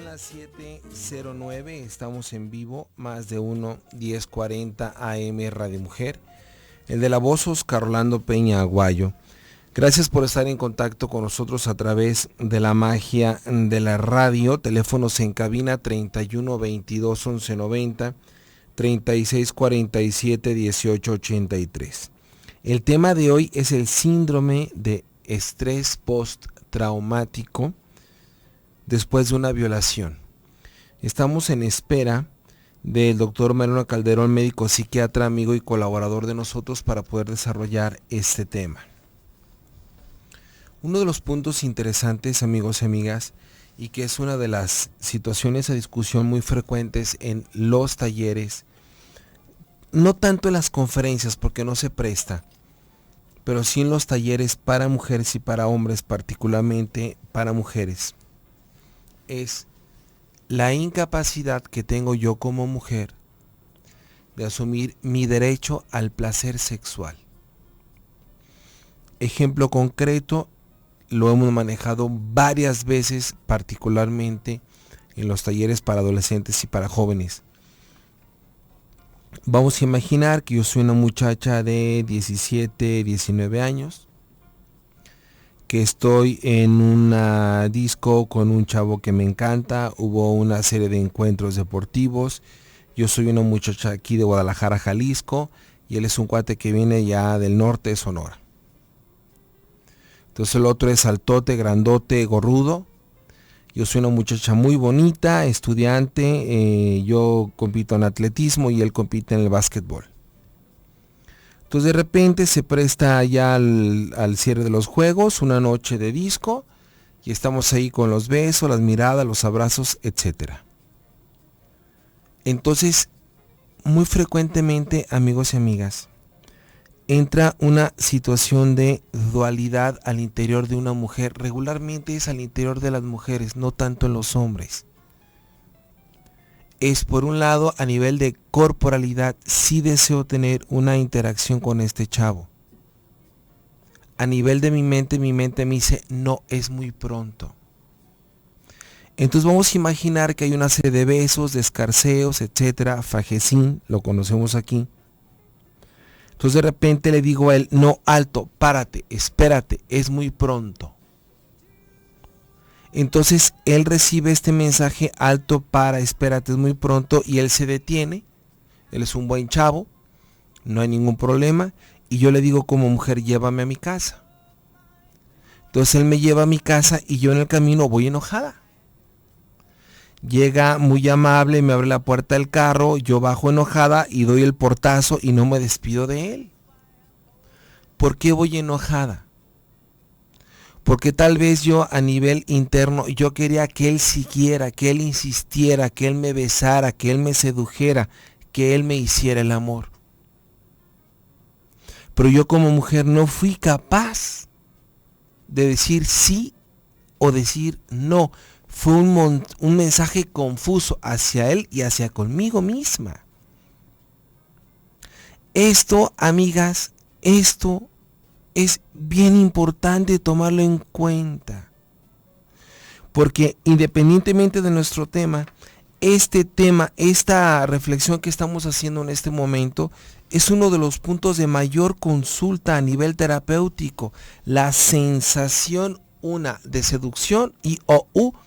las 7:09, estamos en vivo, más de uno, 10:40 AM Radio Mujer. El de la voz, Oscar Rolando Peña Aguayo. Gracias por estar en contacto con nosotros a través de la magia de la radio. Teléfonos en cabina 31 22 11 90, 36 47 18 83. El tema de hoy es el síndrome de estrés postraumático después de una violación. Estamos en espera del doctor Mariano Calderón, médico psiquiatra, amigo y colaborador de nosotros, para poder desarrollar este tema. Uno de los puntos interesantes, amigos y amigas, y que es una de las situaciones de discusión muy frecuentes en los talleres, no tanto en las conferencias porque no se presta, pero sí en los talleres para mujeres y para hombres, particularmente para mujeres, es la incapacidad que tengo yo como mujer de asumir mi derecho al placer sexual. Ejemplo concreto, lo hemos manejado varias veces, particularmente en los talleres para adolescentes y para jóvenes. Vamos a imaginar que yo soy una muchacha de 17, 19 años, que estoy en una disco con un chavo que me encanta, hubo una serie de encuentros deportivos, yo soy una muchacha aquí de Guadalajara, Jalisco, y él es un cuate que viene ya del norte de Sonora. Entonces el otro es altote, grandote, gorrudo. Yo soy una muchacha muy bonita, estudiante, yo compito en atletismo y él compite en el básquetbol. Entonces de repente se presta ya al cierre de los juegos, una noche de disco, y estamos ahí con los besos, las miradas, los abrazos, etc. Entonces, muy frecuentemente, amigos y amigas, entra una situación de dualidad al interior de una mujer. Regularmente es al interior de las mujeres, no tanto en los hombres. Es por un lado a nivel de corporalidad, sí deseo tener una interacción con este chavo. A nivel de mi mente me dice, no, es muy pronto. Entonces vamos a imaginar que hay una serie de besos, de escarceos, etcétera, fajecín, lo conocemos aquí. Entonces de repente le digo a él, no, alto, párate, espérate, es muy pronto. Entonces él recibe este mensaje, alto, para, espérate, es muy pronto, y él se detiene. Él es un buen chavo, no hay ningún problema, y yo le digo como mujer, llévame a mi casa. Entonces él me lleva a mi casa y yo en el camino voy enojada. Llega muy amable, me abre la puerta del carro, yo bajo enojada y doy el portazo y no me despido de él. ¿Por qué voy enojada? Porque tal vez yo a nivel interno, yo quería que él siguiera, que él insistiera, que él me besara, que él me sedujera, que él me hiciera el amor. Pero yo como mujer no fui capaz de decir sí o decir no. Fue un mensaje confuso hacia él y hacia conmigo misma. Esto, amigas, esto es bien importante tomarlo en cuenta. Porque independientemente de nuestro tema, esta reflexión que estamos haciendo en este momento, es uno de los puntos de mayor consulta a nivel terapéutico. La sensación, una, de seducción y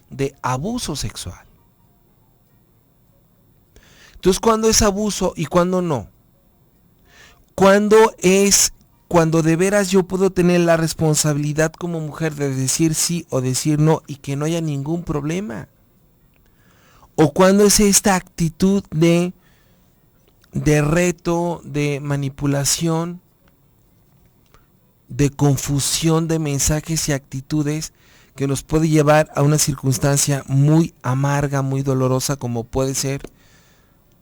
de abuso sexual. Entonces, ¿cuándo es abuso y cuándo no? Cuando de veras yo puedo tener la responsabilidad como mujer de decir sí o decir no y que no haya ningún problema. O cuando es esta actitud de reto, de manipulación, de confusión de mensajes y actitudes que nos puede llevar a una circunstancia muy amarga, muy dolorosa, como puede ser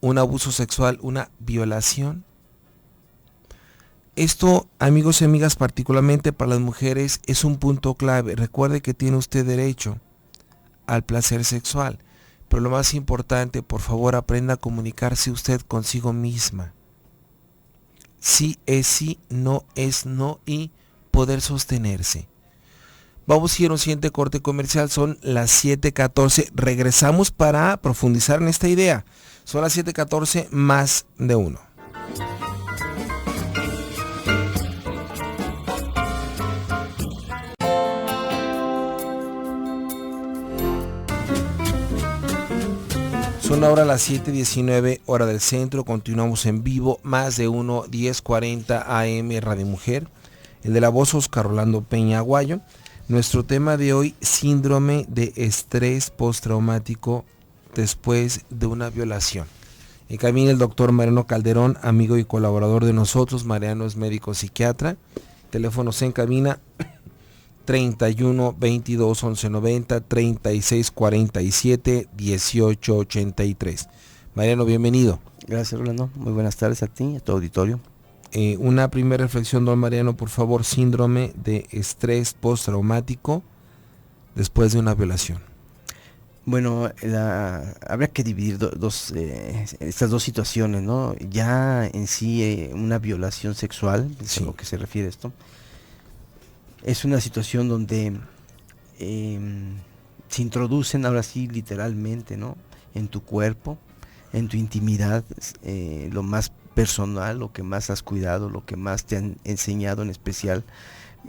un abuso sexual, una violación. Esto, amigos y amigas, particularmente para las mujeres, es un punto clave. Recuerde que tiene usted derecho al placer sexual, pero lo más importante, por favor, aprenda a comunicarse usted consigo misma. Sí es sí, no es no, y poder sostenerse. Vamos a ir a un siguiente corte comercial, son las 7:14. Regresamos para profundizar en esta idea. Son las 7:14 más de uno. Son ahora las 7:19 hora del centro, continuamos en vivo, más de uno, 10:40 AM Radio Mujer, el de la voz Oscar Rolando Peña Aguayo. Nuestro tema de hoy, síndrome de estrés postraumático después de una violación. En cabina el doctor Mariano Calderón, amigo y colaborador de nosotros. Mariano es médico psiquiatra. Teléfonos en cabina 31 22 11 90, 36 47 18 83. Mariano, bienvenido. Gracias, Rolando. Muy buenas tardes a ti y a tu auditorio. Una primera reflexión, don Mariano, por favor. Síndrome de estrés postraumático después de una violación. Bueno, habría que dividir estas dos situaciones, ¿no? Ya en sí una violación sexual, es Sí. a lo que se refiere esto, es una situación donde se introducen ahora sí literalmente, ¿no?, en tu cuerpo, en tu intimidad, lo más personal, lo que más has cuidado, lo que más te han enseñado, en especial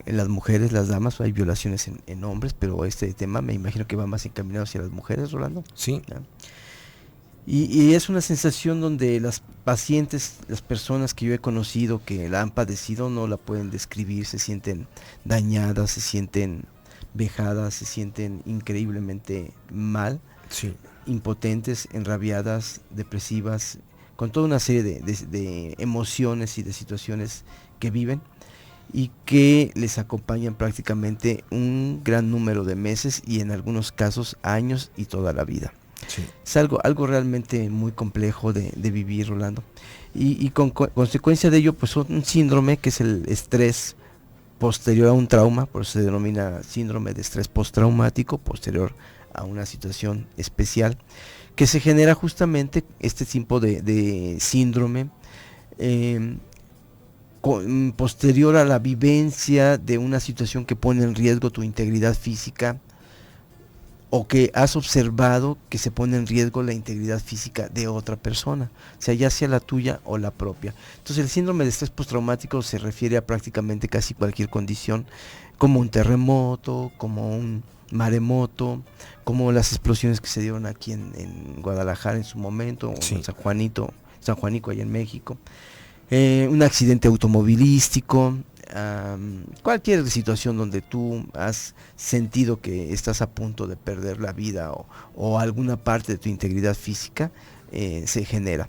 las mujeres, las damas. Hay violaciones en hombres, pero este tema me imagino que va más encaminado hacia las mujeres, Rolando. Sí. ¿Ya? Y es una sensación donde las pacientes, las personas que yo he conocido que la han padecido, no la pueden describir, se sienten dañadas, se sienten vejadas, se sienten increíblemente mal, Sí. impotentes, enrabiadas, depresivas, con toda una serie de emociones y de situaciones que viven y que les acompañan prácticamente un gran número de meses y en algunos casos años y toda la vida. Sí. Es algo realmente muy complejo de vivir, Rolando. Y con consecuencia de ello, pues un síndrome que es el estrés posterior a un trauma, por eso se denomina síndrome de estrés postraumático, posterior a una situación especial, que se genera justamente este tipo de síndrome posterior a la vivencia de una situación que pone en riesgo tu integridad física, o que has observado que se pone en riesgo la integridad física de otra persona, o sea, ya sea la tuya o la propia. Entonces el síndrome de estrés postraumático se refiere a prácticamente casi cualquier condición, como un terremoto, como un maremoto, como las explosiones que se dieron aquí en Guadalajara en su momento, Sí. o en San Juanico allá en México, un accidente automovilístico, cualquier situación donde tú has sentido que estás a punto de perder la vida o alguna parte de tu integridad física, se genera,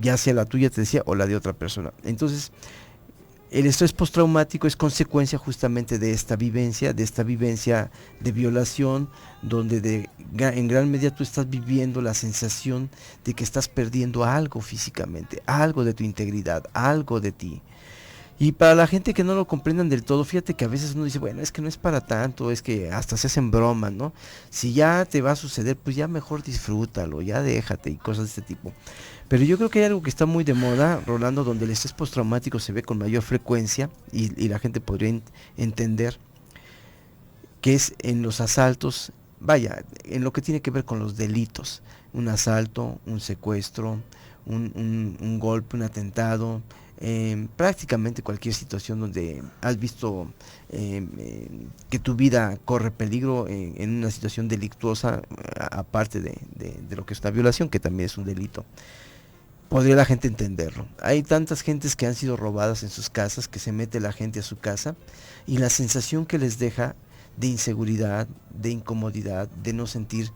ya sea la tuya, te decía, o la de otra persona. Entonces el estrés postraumático es consecuencia justamente de esta vivencia de violación, donde en gran medida tú estás viviendo la sensación de que estás perdiendo algo físicamente, algo de tu integridad, algo de ti. Y para la gente que no lo comprendan del todo, fíjate que a veces uno dice, bueno, es que no es para tanto, es que hasta se hacen bromas, ¿no? Si ya te va a suceder, pues ya mejor disfrútalo, ya déjate y cosas de este tipo. Pero yo creo que hay algo que está muy de moda, Rolando, donde el estrés postraumático se ve con mayor frecuencia y la gente podría entender que es en los asaltos, vaya, en lo que tiene que ver con los delitos, un asalto, un secuestro, un golpe, un atentado, prácticamente cualquier situación donde has visto que tu vida corre peligro en una situación delictuosa, aparte de lo que es una violación, que también es un delito. Podría la gente entenderlo. Hay tantas gentes que han sido robadas en sus casas, que se mete la gente a su casa y la sensación que les deja de inseguridad, de incomodidad, de no sentir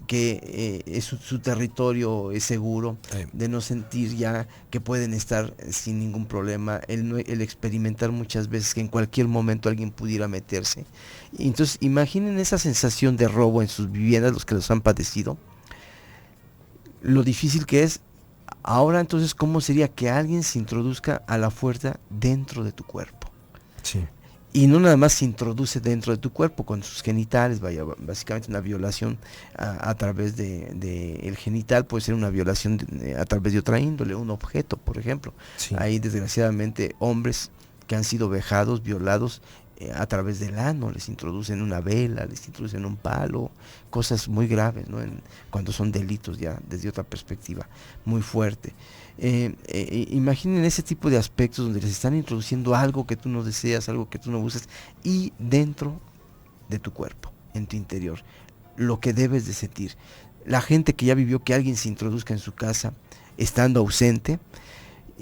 que su territorio es seguro, de no sentir ya que pueden estar sin ningún problema, el experimentar muchas veces que en cualquier momento alguien pudiera meterse. Y entonces imaginen esa sensación de robo en sus viviendas, los que los han padecido, lo difícil que es. Ahora entonces, ¿cómo sería que alguien se introduzca a la fuerza dentro de tu cuerpo? Sí. Y no nada más se introduce dentro de tu cuerpo con sus genitales, vaya, básicamente una violación a través de el genital, puede ser una violación a través de otra índole, un objeto, por ejemplo. Sí. Hay desgraciadamente hombres que han sido vejados, violados a través del ano, les introducen una vela, les introducen un palo, cosas muy graves, ¿no? Cuando son delitos ya desde otra perspectiva muy fuerte. Imaginen ese tipo de aspectos donde les están introduciendo algo que tú no deseas, algo que tú no buscas, y dentro de tu cuerpo, en tu interior, lo que debes de sentir. La gente que ya vivió que alguien se introduzca en su casa estando ausente,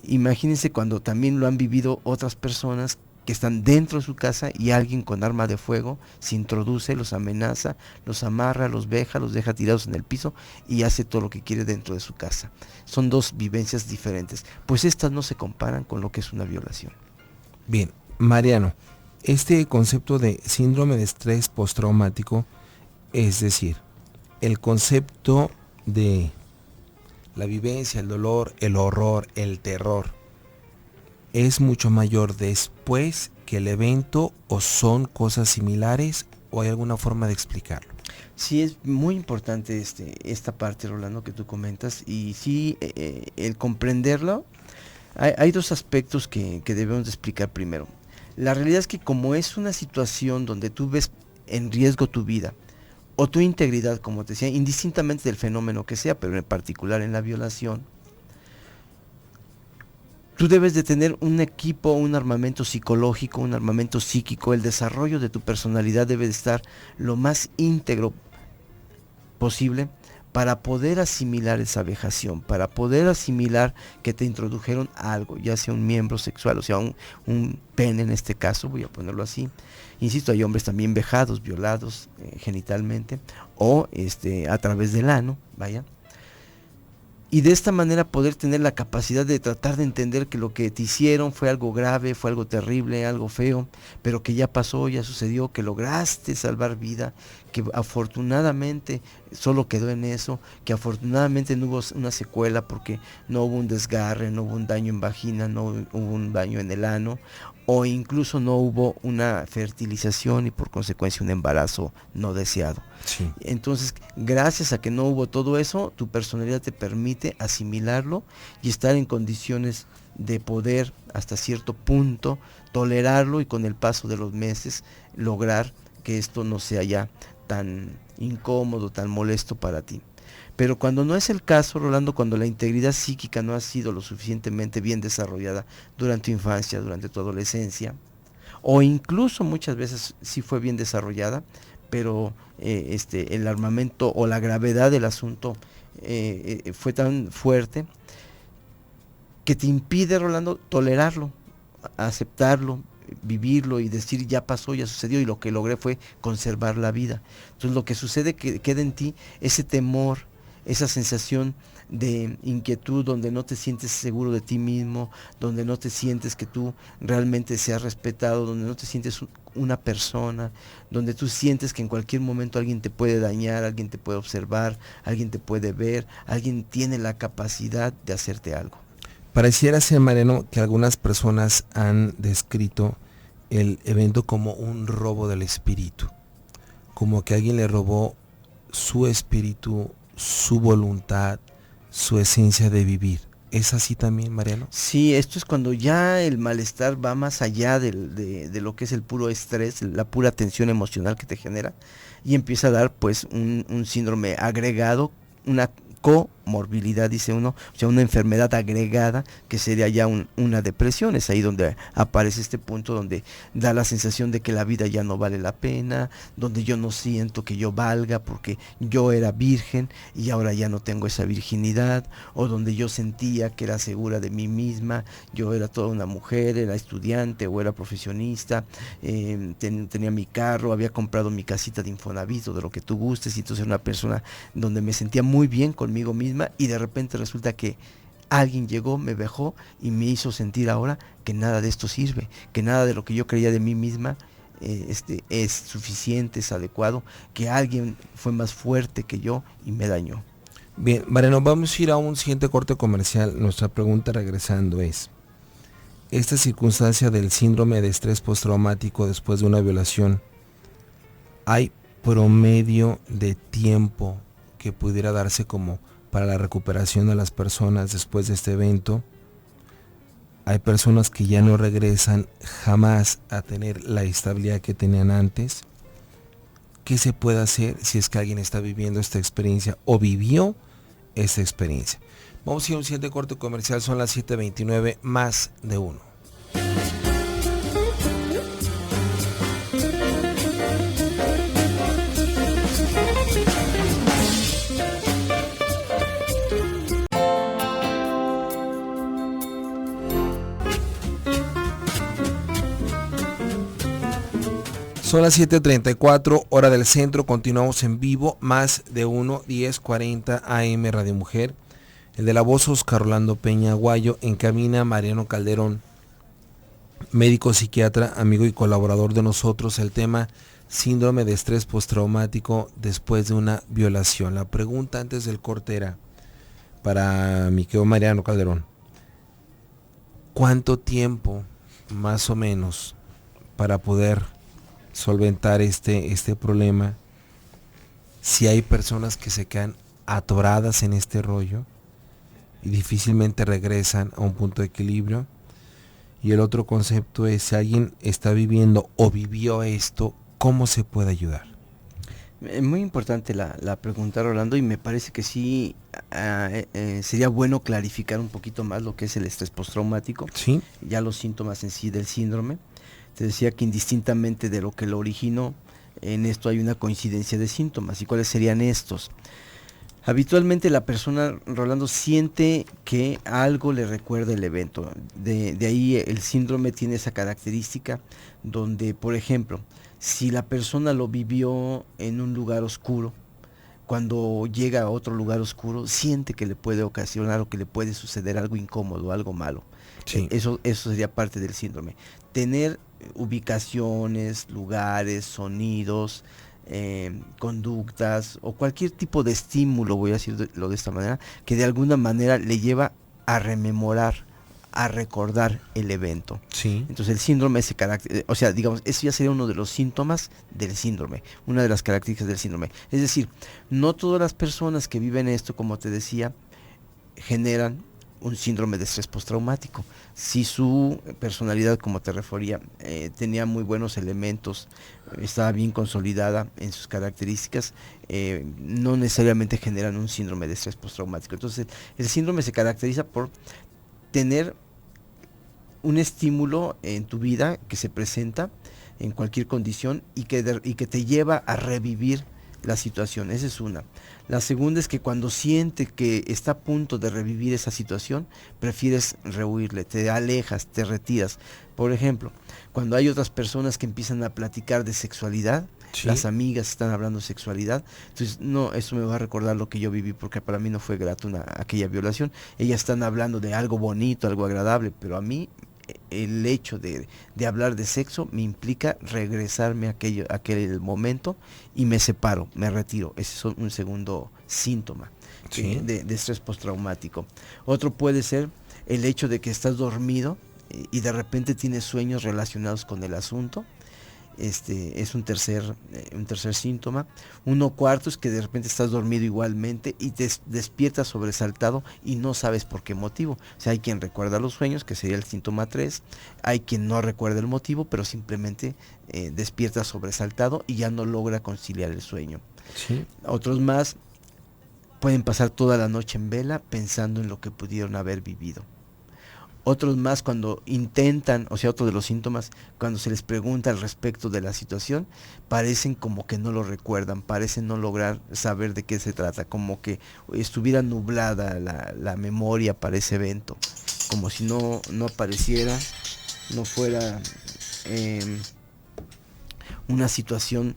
imagínense cuando también lo han vivido otras personas que están dentro de su casa y alguien con arma de fuego se introduce, los amenaza, los amarra, los veja, los deja tirados en el piso y hace todo lo que quiere dentro de su casa. Son dos vivencias diferentes, pues estas no se comparan con lo que es una violación. Bien, Mariano, este concepto de síndrome de estrés postraumático, es decir, el concepto de la vivencia, el dolor, el horror, el terror, ¿es mucho mayor después que el evento o son cosas similares o hay alguna forma de explicarlo? Sí, es muy importante esta parte, Rolando, que tú comentas, y sí, el comprenderlo, hay dos aspectos que debemos de explicar primero. La realidad es que como es una situación donde tú ves en riesgo tu vida o tu integridad, como te decía, indistintamente del fenómeno que sea, pero en particular en la violación, tú debes de tener un equipo, un armamento psicológico, un armamento psíquico. El desarrollo de tu personalidad debe de estar lo más íntegro posible para poder asimilar esa vejación, para poder asimilar que te introdujeron algo, ya sea un miembro sexual, o sea, un pene en este caso, voy a ponerlo así. Insisto, hay hombres también vejados, violados genitalmente, o a través del ano, vaya. Y de esta manera poder tener la capacidad de tratar de entender que lo que te hicieron fue algo grave, fue algo terrible, algo feo, pero que ya pasó, ya sucedió, que lograste salvar vida, que afortunadamente solo quedó en eso, que afortunadamente no hubo una secuela porque no hubo un desgarre, no hubo un daño en vagina, no hubo un daño en el ano, o incluso no hubo una fertilización y por consecuencia un embarazo no deseado. Sí. Entonces, gracias a que no hubo todo eso, tu personalidad te permite asimilarlo y estar en condiciones de poder hasta cierto punto tolerarlo y con el paso de los meses lograr que esto no sea ya tan incómodo, tan molesto para ti. Pero cuando no es el caso, Rolando, cuando la integridad psíquica no ha sido lo suficientemente bien desarrollada durante tu infancia, durante tu adolescencia, o incluso muchas veces sí fue bien desarrollada, pero el armamento o la gravedad del asunto fue tan fuerte que te impide, Rolando, tolerarlo, aceptarlo, vivirlo y decir ya pasó, ya sucedió y lo que logré fue conservar la vida. Entonces lo que sucede que queda en ti ese temor, esa sensación de inquietud, donde no te sientes seguro de ti mismo, donde no te sientes que tú realmente seas respetado, donde no te sientes una persona, donde tú sientes que en cualquier momento alguien te puede dañar, alguien te puede observar, alguien te puede ver, alguien tiene la capacidad de hacerte algo. Pareciera ser, Mariano, que algunas personas han descrito el evento como un robo del espíritu, como que alguien le robó su espíritu, su voluntad, su esencia de vivir. ¿Es así también, Mariano? Sí, esto es cuando ya el malestar va más allá de lo que es el puro estrés, la pura tensión emocional que te genera, y empieza a dar pues un síndrome agregado, una comorbilidad, dice uno, o sea, una enfermedad agregada que sería ya una depresión. Es ahí donde aparece este punto donde da la sensación de que la vida ya no vale la pena, donde yo no siento que yo valga porque yo era virgen y ahora ya no tengo esa virginidad, o donde yo sentía que era segura de mí misma, yo era toda una mujer, era estudiante o era profesionista, tenía mi carro, había comprado mi casita de Infonavit o de lo que tú gustes, y entonces era una persona donde me sentía muy bien conmigo misma, y de repente resulta que alguien llegó, me vejó y me hizo sentir ahora que nada de esto sirve, que nada de lo que yo creía de mí misma es suficiente, es adecuado, que alguien fue más fuerte que yo y me dañó. Bien, Mariano, vamos a ir a un siguiente corte comercial. Nuestra pregunta regresando es, ¿esta circunstancia del síndrome de estrés postraumático después de una violación, hay promedio de tiempo que pudiera darse como para la recuperación de las personas después de este evento? Hay personas que ya no regresan jamás a tener la estabilidad que tenían antes. ¿Qué se puede hacer si es que alguien está viviendo esta experiencia o vivió esta experiencia? Vamos a ir a un siguiente corte comercial, son las 7:29, más de uno. Son las 7:34, hora del centro, continuamos en vivo, más de uno, 10:40 AM Radio Mujer. El de la voz, Oscar Rolando Peña Aguayo, en cabina Mariano Calderón, médico psiquiatra, amigo y colaborador de nosotros. El tema, síndrome de estrés postraumático después de una violación. La pregunta antes del corte era, para mi querido Mariano Calderón, ¿cuánto tiempo más o menos para poder solventar este problema si hay personas que se quedan atoradas en este rollo y difícilmente regresan a un punto de equilibrio? Y el otro concepto es, si alguien está viviendo o vivió esto, ¿cómo se puede ayudar? Muy importante la pregunta, Rolando, y me parece que sí sería bueno clarificar un poquito más lo que es el estrés postraumático, ¿Sí? Ya los síntomas en sí del síndrome. Te decía que indistintamente de lo que lo originó, en esto hay una coincidencia de síntomas. ¿Y cuáles serían estos? Habitualmente la persona, Rolando, siente que algo le recuerda el evento. De ahí el síndrome tiene esa característica donde, por ejemplo, si la persona lo vivió en un lugar oscuro, cuando llega a otro lugar oscuro, siente que le puede ocasionar o que le puede suceder algo incómodo, algo malo. Sí. Eso sería parte del síndrome. Tener ubicaciones, lugares, sonidos, conductas o cualquier tipo de estímulo, voy a decirlo de esta manera, que de alguna manera le lleva a rememorar, a recordar el evento. Sí. Entonces el síndrome se caracteriza, o sea, digamos, eso ya sería uno de los síntomas del síndrome, una de las características del síndrome. Es decir, no todas las personas que viven esto, como te decía, generan un síndrome de estrés postraumático. Si su personalidad, como te refería, tenía muy buenos elementos, estaba bien consolidada en sus características, no necesariamente generan un síndrome de estrés postraumático. Entonces, el síndrome se caracteriza por tener un estímulo en tu vida que se presenta en cualquier condición y que te lleva a revivir la situación. Esa es una. La segunda es que cuando siente que está a punto de revivir esa situación, prefieres rehuirle, te alejas, te retiras. Por ejemplo, cuando hay otras personas que empiezan a platicar de sexualidad, ¿sí? Las amigas están hablando de sexualidad, entonces no, eso me va a recordar lo que yo viví, porque para mí no fue grato aquella violación. Ellas están hablando de algo bonito, algo agradable, pero a mí el hecho de hablar de sexo me implica regresarme a aquel momento y me separo, me retiro. Ese es un segundo síntoma, ¿sí? de estrés postraumático. Otro puede ser el hecho de que estás dormido y de repente tienes sueños relacionados con el asunto. Es un tercer síntoma. Uno cuarto es que de repente estás dormido igualmente y te despiertas sobresaltado y no sabes por qué motivo. O sea, hay quien recuerda los sueños, que sería el síntoma 3, hay quien no recuerda el motivo, pero simplemente despierta sobresaltado y ya no logra conciliar el sueño. Sí. Otros más pueden pasar toda la noche en vela pensando en lo que pudieron haber vivido. Otros más cuando intentan, o sea, otro de los síntomas, cuando se les pregunta al respecto de la situación, parecen como que no lo recuerdan, parecen no lograr saber de qué se trata, como que estuviera nublada la memoria para ese evento, como si no apareciera, no fuera una situación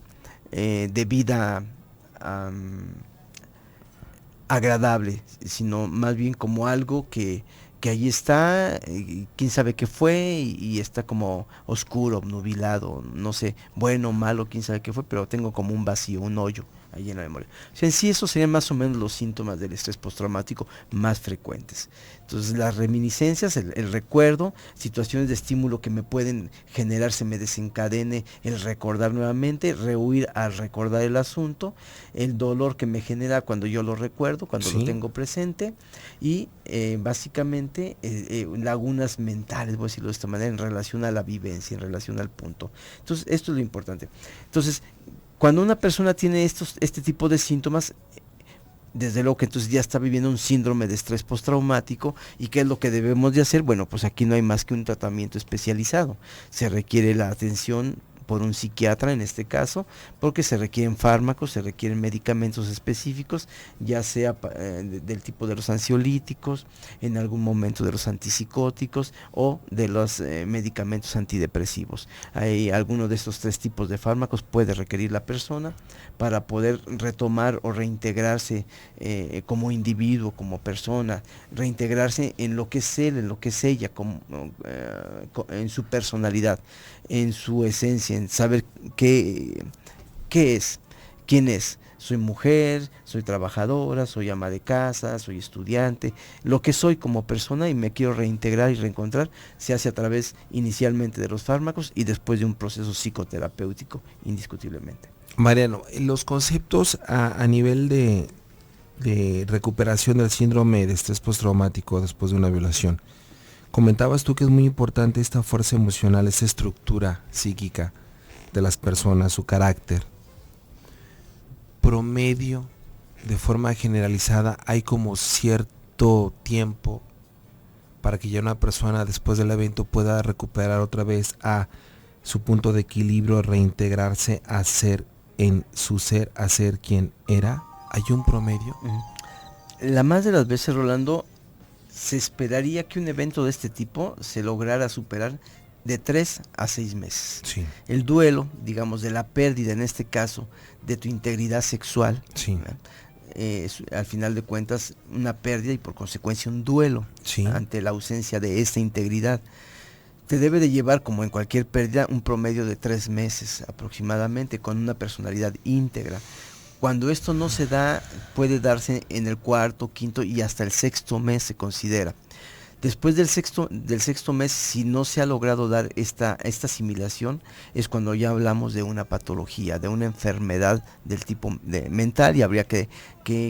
de vida agradable, sino más bien como algo que ahí está, quién sabe qué fue, y está como oscuro, nubilado, no sé, bueno o malo, quién sabe qué fue, pero tengo como un vacío, un hoyo ahí en la memoria. O sea, en sí esos serían más o menos los síntomas del estrés postraumático más frecuentes. Entonces las reminiscencias, el recuerdo, situaciones de estímulo que me pueden generar, se me desencadene el recordar nuevamente, rehuir al recordar el asunto, el dolor que me genera cuando yo lo recuerdo, cuando lo tengo presente, y básicamente lagunas mentales, voy a decirlo de esta manera, en relación a la vivencia, en relación al punto. Entonces esto es lo importante. Entonces, cuando una persona tiene este tipo de síntomas, desde luego que entonces ya está viviendo un síndrome de estrés postraumático. ¿Y qué es lo que debemos de hacer? Bueno, pues aquí no hay más que un tratamiento especializado. Se requiere la atención por un psiquiatra en este caso, porque se requieren fármacos, se requieren medicamentos específicos, ya sea del tipo de los ansiolíticos, en algún momento de los antipsicóticos o de los medicamentos antidepresivos. Hay alguno de estos 3 tipos de fármacos puede requerir la persona para poder retomar o reintegrarse como individuo, como persona, reintegrarse en lo que es él, en lo que es ella, en su personalidad, en su esencia, en saber qué es, quién es. Soy mujer, soy trabajadora, soy ama de casa, soy estudiante, lo que soy como persona y me quiero reintegrar y reencontrar, se hace a través inicialmente de los fármacos y después de un proceso psicoterapéutico, indiscutiblemente. Mariano, los conceptos a nivel de recuperación del síndrome de estrés postraumático después de una violación. Comentabas tú que es muy importante esta fuerza emocional, esa estructura psíquica de las personas, su carácter. Promedio, de forma generalizada, hay como cierto tiempo para que ya una persona después del evento pueda recuperar otra vez a su punto de equilibrio, reintegrarse a ser en su ser, a ser quien era. ¿Hay un promedio? La más de las veces, Rolando, se esperaría que un evento de este tipo se lograra superar de 3 a 6 meses. Sí. El duelo, digamos, de la pérdida, en este caso, de tu integridad sexual, sí. Al final de cuentas, una pérdida y por consecuencia un duelo ante la ausencia de esta integridad. Te debe de llevar, como en cualquier pérdida, un promedio de 3 meses aproximadamente, con una personalidad íntegra. Cuando esto no se da, puede darse en el 4.º, 5.º y hasta el 6.º mes se considera. Después del sexto mes, si no se ha logrado dar esta asimilación, es cuando ya hablamos de una patología, de una enfermedad del tipo mental, y habría que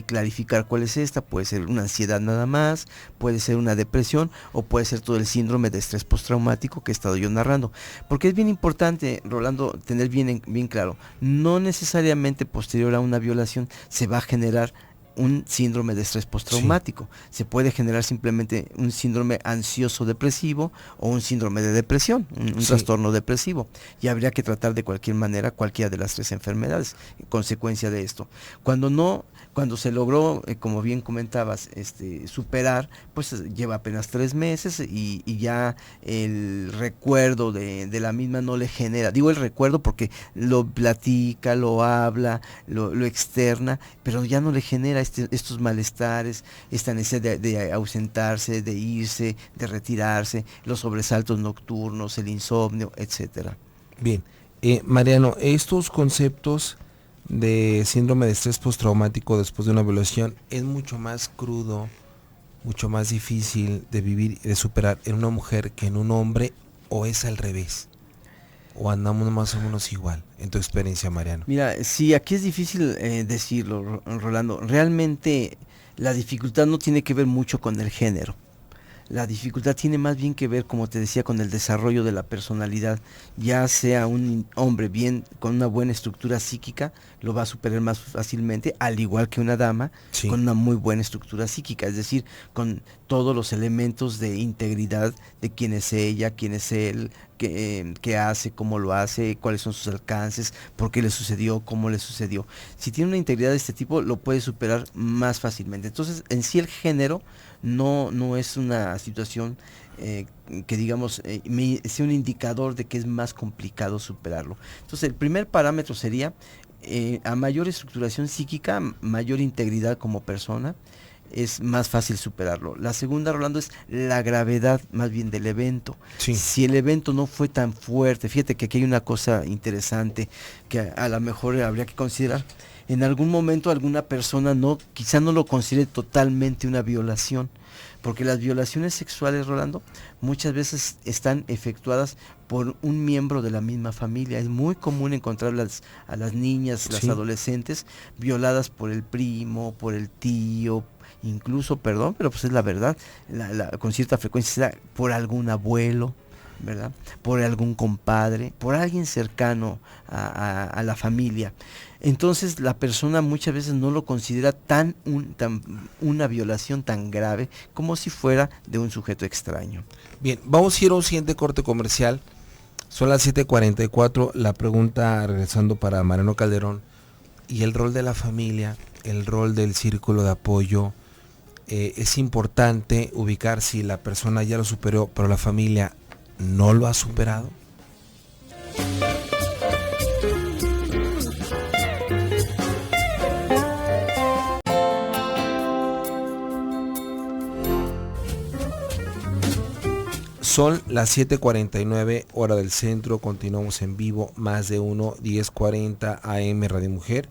clarificar cuál es esta. Puede ser una ansiedad nada más, puede ser una depresión o puede ser todo el síndrome de estrés postraumático que he estado yo narrando. Porque es bien importante, Rolando, tener bien claro, no necesariamente posterior a una violación se va a generar un síndrome de estrés postraumático. Se puede generar simplemente un síndrome ansioso depresivo o un síndrome de depresión, un trastorno depresivo, y habría que tratar de cualquier manera cualquiera de las 3 enfermedades, consecuencia de esto. Cuando se logró, como bien comentabas, superar, pues lleva apenas 3 meses y ya el recuerdo de la misma no le genera, digo el recuerdo porque lo platica, lo habla, lo externa, pero ya no le genera estos malestares, esta necesidad de ausentarse, de irse, de retirarse, los sobresaltos nocturnos, el insomnio, etcétera. Bien, Mariano, estos conceptos de síndrome de estrés postraumático después de una violación es mucho más crudo, mucho más difícil de vivir y de superar en una mujer que en un hombre, o es al revés, o andamos más o menos igual, en tu experiencia, Mariano. Mira, sí, aquí es difícil decirlo, Rolando. Realmente la dificultad no tiene que ver mucho con el género. La dificultad tiene más bien que ver, como te decía, con el desarrollo de la personalidad. Ya sea un hombre bien con una buena estructura psíquica, lo va a superar más fácilmente, al igual que una dama con una muy buena estructura psíquica, es decir, con todos los elementos de integridad de quién es ella, quién es él, qué hace, cómo lo hace, cuáles son sus alcances, por qué le sucedió, cómo le sucedió. Si tiene una integridad de este tipo, lo puede superar más fácilmente. Entonces, en sí el género no es una situación que digamos sea un indicador de que es más complicado superarlo. Entonces el primer parámetro sería a mayor estructuración psíquica, mayor integridad como persona, es más fácil superarlo. La segunda, Rolando, es la gravedad más bien del evento. Sí. Si el evento no fue tan fuerte, fíjate que aquí hay una cosa interesante que a lo mejor habría que considerar. En algún momento alguna persona quizá no lo considere totalmente una violación, porque las violaciones sexuales, Rolando, muchas veces están efectuadas por un miembro de la misma familia. Es muy común encontrar a las niñas, las adolescentes, violadas por el primo, por el tío, incluso, perdón, pero pues es la verdad, con cierta frecuencia por algún abuelo, ¿verdad? Por algún compadre, por alguien cercano a la familia. Entonces la persona muchas veces no lo considera una violación tan grave como si fuera de un sujeto extraño. Bien, vamos a ir a un siguiente corte comercial. Son las 7:44. La pregunta, regresando para Mariano Calderón, y el rol de la familia, el rol del círculo de apoyo. Es importante ubicar si la persona ya lo superó, pero la familia no lo ha superado. Son las 7:49 hora del centro, continuamos en vivo, más de 1, 10:40 AM Radio Mujer.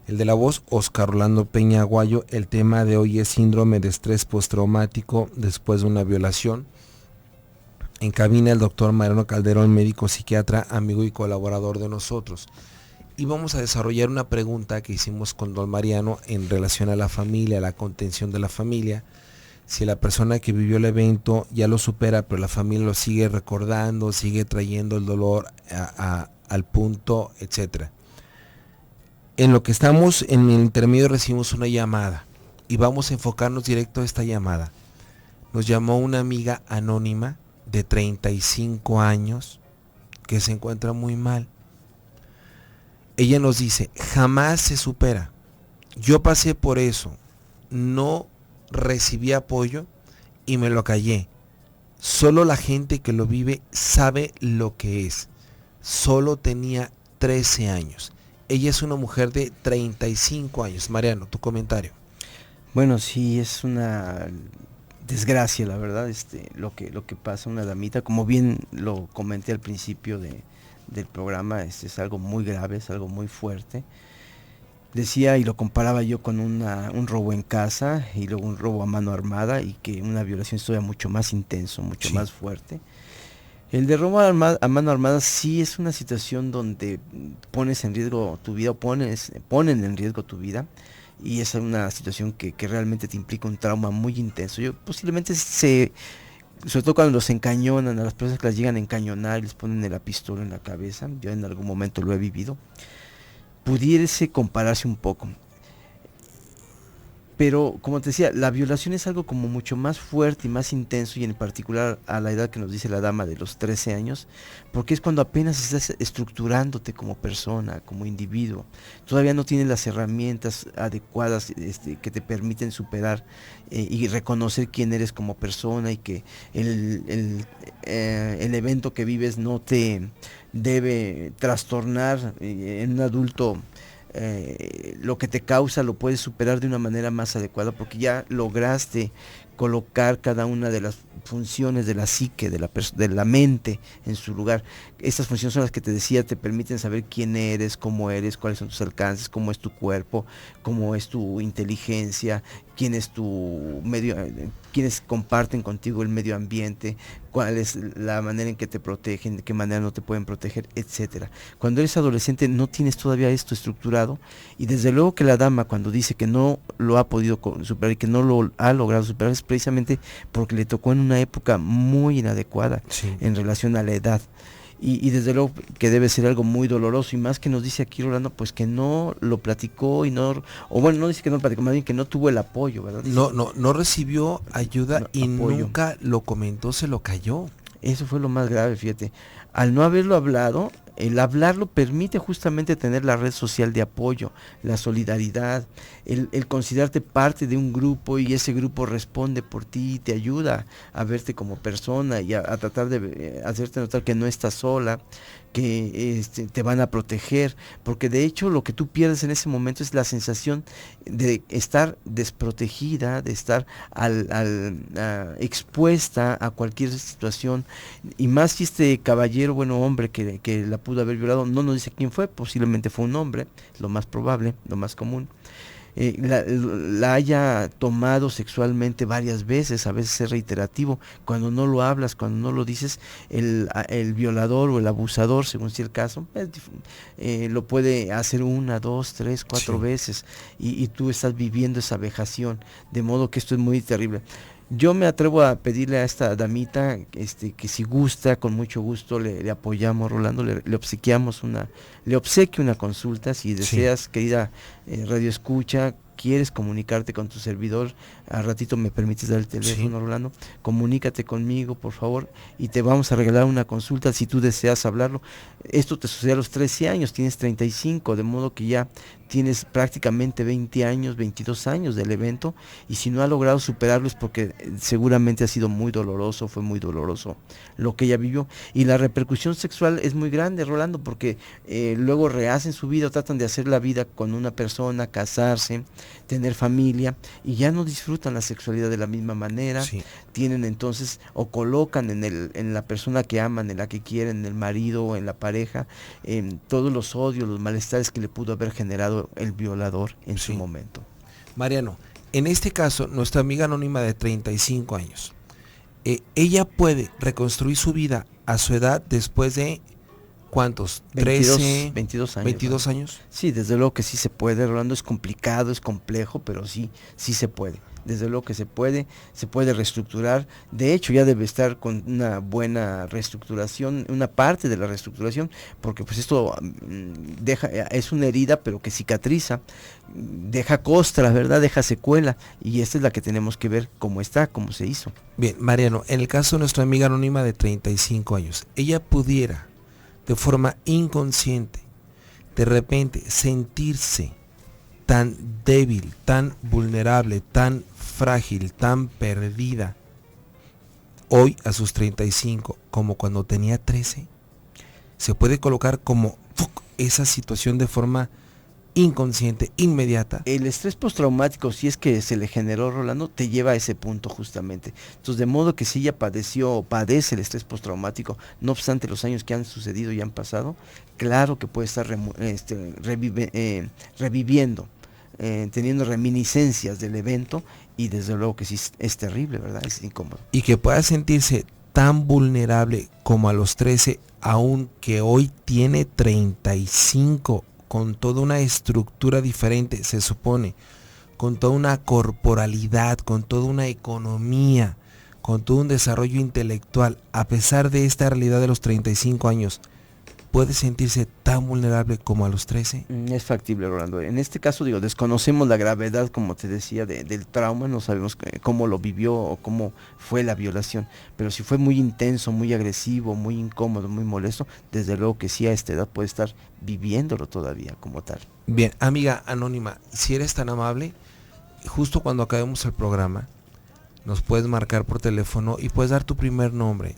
El de la voz, Oscar Rolando Peña Aguayo. El tema de hoy es síndrome de estrés postraumático después de una violación. En cabina el doctor Mariano Calderón, médico psiquiatra, amigo y colaborador de nosotros. Y vamos a desarrollar una pregunta que hicimos con don Mariano en relación a la familia, a la contención de la familia. Si la persona que vivió el evento ya lo supera, pero la familia lo sigue recordando, sigue trayendo el dolor al punto, etcétera. En lo que estamos en el intermedio recibimos una llamada y vamos a enfocarnos directo a esta llamada. Nos llamó una amiga anónima de 35 años que se encuentra muy mal. Ella nos dice, jamás se supera. Yo pasé por eso, no recibí apoyo y me lo callé. Solo la gente que lo vive sabe lo que es. Solo tenía 13 años. Ella es una mujer de 35 años. Mariano, tu comentario. Bueno, sí, es una desgracia, la verdad, lo que pasa a una damita. Como bien lo comenté al principio del programa, es algo muy grave, es algo muy fuerte. Decía y lo comparaba yo con un robo en casa y luego un robo a mano armada, y que una violación es todavía mucho más intenso, mucho más fuerte. El de robo a mano armada sí es una situación donde pones en riesgo tu vida, o ponen en riesgo tu vida, y es una situación que realmente te implica un trauma muy intenso. Posiblemente sobre todo cuando los encañonan, a las personas que las llegan a encañonar y les ponen la pistola en la cabeza, yo en algún momento lo he vivido, pudiese compararse un poco. Pero, como te decía, la violación es algo como mucho más fuerte y más intenso, y en particular a la edad que nos dice la dama de los 13 años, porque es cuando apenas estás estructurándote como persona, como individuo. Todavía no tienes las herramientas adecuadas que te permiten superar y reconocer quién eres como persona, y que el evento que vives no te debe trastornar en un adulto. Lo que te causa lo puedes superar de una manera más adecuada, porque ya lograste colocar cada una de las funciones de la psique, de la mente en su lugar. Estas funciones son las que te decía, te permiten saber quién eres, cómo eres, cuáles son tus alcances, cómo es tu cuerpo, cómo es tu inteligencia, quién es tu medio, quiénes comparten contigo el medio ambiente, cuál es la manera en que te protegen, de qué manera no te pueden proteger, etcétera. Cuando eres adolescente no tienes todavía esto estructurado, y desde luego que la dama, cuando dice que no lo ha podido superar y que no lo ha logrado superar, es precisamente porque le tocó en una época muy inadecuada en relación a la edad. Y desde luego que debe ser algo muy doloroso, y más que nos dice aquí Rolando, pues que no lo platicó no dice que no lo platicó, más bien que no tuvo el apoyo, ¿verdad? Dice, no recibió ayuda y apoyo. Nunca lo comentó, se lo cayó. Eso fue lo más grave, fíjate. Al no haberlo hablado, el hablarlo permite justamente tener la red social de apoyo, la solidaridad, el considerarte parte de un grupo, y ese grupo responde por ti y te ayuda a verte como persona y a tratar de hacerte notar que no estás sola, que te van a proteger, porque de hecho lo que tú pierdes en ese momento es la sensación de estar desprotegida, de estar expuesta a cualquier situación, y más si este caballero, bueno, hombre que la pudo haber violado, no nos dice quién fue, posiblemente fue un hombre, lo más probable, lo más común, la haya tomado sexualmente varias veces, a veces es reiterativo, cuando no lo hablas, cuando no lo dices, el violador o el abusador, según sea el caso, lo puede hacer 1, 2, 3, 4 Sí. veces, y tú estás viviendo esa vejación, de modo que esto es muy terrible. Yo me atrevo a pedirle a esta damita que si gusta, con mucho gusto le apoyamos, Rolando, le obsequio una consulta, si Sí. deseas, querida Radio Escucha, quieres comunicarte con tu servidor, al ratito me permites dar el teléfono, Sí. Rolando, comunícate conmigo, por favor, y te vamos a regalar una consulta si tú deseas hablarlo. Esto te sucede a los 13 años, tienes 35, de modo que ya tienes prácticamente 20 años, 22 años del evento, y si no ha logrado superarlo es porque seguramente ha sido muy doloroso, fue muy doloroso lo que ella vivió, y la repercusión sexual es muy grande, Rolando, porque luego rehacen su vida, tratan de hacer la vida con una persona, casarse, tener familia, y ya no disfrutan la sexualidad de la misma manera, Sí. tienen entonces, o colocan en la persona que aman, en la que quieren, en el marido o en la pareja, todos los odios, los malestares que le pudo haber generado el violador en su Sí. momento. Mariano, en este caso, nuestra amiga anónima de 35 años, ella puede reconstruir su vida a su edad después de, ¿cuántos? 13, 22 años. 22 ¿no? años. Sí, desde luego que sí se puede, Rolando, es complicado, es complejo, pero sí se puede. Desde luego que se puede reestructurar. De hecho, ya debe estar con una buena reestructuración, una parte de la reestructuración, porque pues esto es una herida, pero que cicatriza, deja costra, ¿verdad? Deja secuela, y esta es la que tenemos que ver cómo está, cómo se hizo. Bien, Mariano, en el caso de nuestra amiga anónima de 35 años, ella pudiera, de forma inconsciente, de repente sentirse tan débil, tan vulnerable, tan frágil, tan perdida, hoy a sus 35, como cuando tenía 13, se puede colocar como esa situación de forma inconsciente, inmediata. El estrés postraumático, si es que se le generó, Rolando, te lleva a ese punto justamente. Entonces, de modo que si ella padeció o padece el estrés postraumático, no obstante los años que han sucedido y han pasado, claro que puede estar reviviendo, teniendo reminiscencias del evento, y desde luego que sí es terrible, ¿verdad? Es incómodo. Y que pueda sentirse tan vulnerable como a los 13, aunque hoy tiene 35, con toda una estructura diferente, se supone, con toda una corporalidad, con toda una economía, con todo un desarrollo intelectual, a pesar de esta realidad de los 35 años, ¿puede sentirse tan vulnerable como a los 13? Es factible, Rolando. En este caso, digo, desconocemos la gravedad, como te decía, del trauma, no sabemos cómo lo vivió o cómo fue la violación, pero si fue muy intenso, muy agresivo, muy incómodo, muy molesto, desde luego que sí, a esta edad puede estar viviéndolo todavía como tal. Bien, amiga anónima, si eres tan amable, justo cuando acabemos el programa, nos puedes marcar por teléfono y puedes dar tu primer nombre,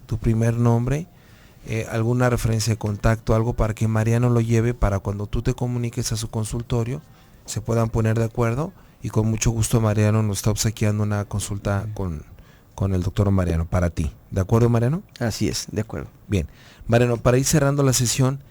alguna referencia de contacto, algo para que Mariano lo lleve, para cuando tú te comuniques a su consultorio, se puedan poner de acuerdo, y con mucho gusto Mariano nos está obsequiando una consulta con el doctor Mariano para ti. ¿De acuerdo, Mariano? Así es, de acuerdo. Bien, Mariano, para ir cerrando la sesión,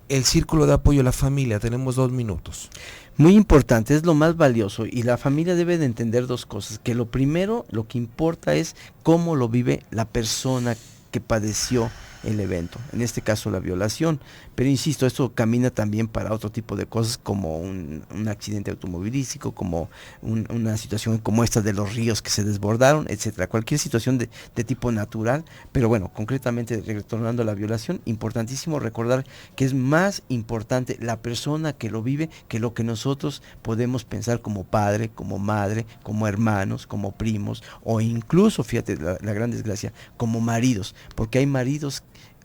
el círculo de apoyo a la familia, tenemos 2 minutos. Muy importante, es lo más valioso, y la familia debe de entender dos cosas, que lo primero, lo que importa es cómo lo vive la persona que padeció el evento, en este caso la violación, pero insisto, esto camina también para otro tipo de cosas, como un accidente automovilístico, como una situación como esta de los ríos que se desbordaron, etcétera, cualquier situación de tipo natural. Pero bueno, concretamente retornando a la violación, importantísimo recordar que es más importante la persona que lo vive que lo que nosotros podemos pensar como padre, como madre, como hermanos, como primos, o incluso, fíjate, la gran desgracia, como maridos, porque hay maridos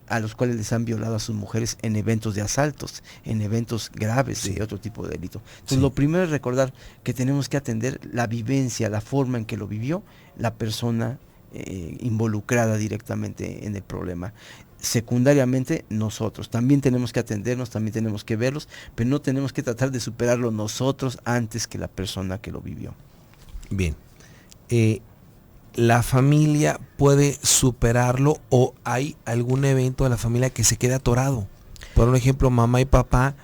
a los cuales les han violado a sus mujeres en eventos de asaltos, en eventos graves de otro tipo de delito. Entonces, lo primero es recordar que tenemos que atender la vivencia, la forma en que lo vivió la persona involucrada directamente en el problema. Secundariamente nosotros también tenemos que atendernos, también tenemos que verlos, pero no tenemos que tratar de superarlo nosotros antes que la persona que lo vivió. Bien, ¿la familia puede superarlo o hay algún evento de la familia que se quede atorado? Por un ejemplo, mamá y papá,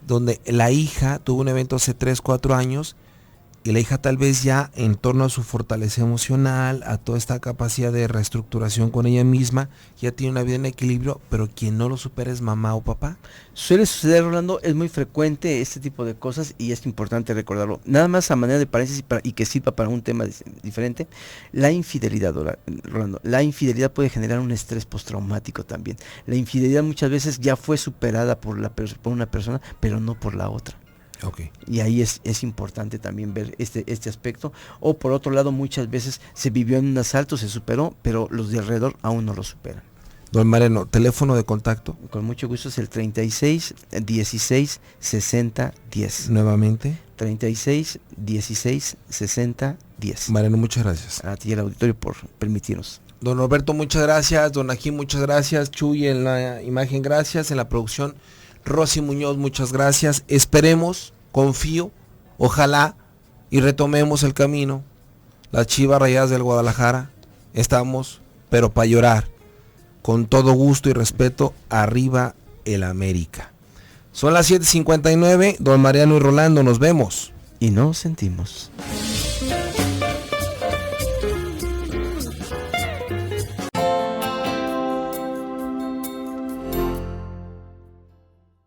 donde la hija tuvo un evento hace 3, 4 años y la hija tal vez ya en torno a su fortaleza emocional, a toda esta capacidad de reestructuración con ella misma, ya tiene una vida en equilibrio, pero quien no lo supera es mamá o papá. Suele suceder, Rolando, es muy frecuente este tipo de cosas y es importante recordarlo. Nada más a manera de paréntesis y que sirva para un tema diferente, la infidelidad, Rolando. La infidelidad puede generar un estrés postraumático también. La infidelidad muchas veces ya fue superada por una persona, pero no por la otra. Okay. Y ahí es importante también ver este aspecto. O por otro lado, muchas veces se vivió en un asalto, se superó, pero los de alrededor aún no lo superan. Don Mariano, teléfono de contacto. Con mucho gusto es el 36 16 60 10. Nuevamente. 36 16 60 10. Mariano, muchas gracias. A ti y al auditorio por permitirnos. Don Roberto, muchas gracias. Don Ají, muchas gracias. Chuy en la imagen, gracias. En la producción, Rosy Muñoz, muchas gracias. Esperemos, confío, ojalá y retomemos el camino. Las Chivas Rayadas del Guadalajara, estamos, pero para llorar. Con todo gusto y respeto, arriba el América. Son las 7:59, don Mariano y Rolando, nos vemos. Y nos sentimos.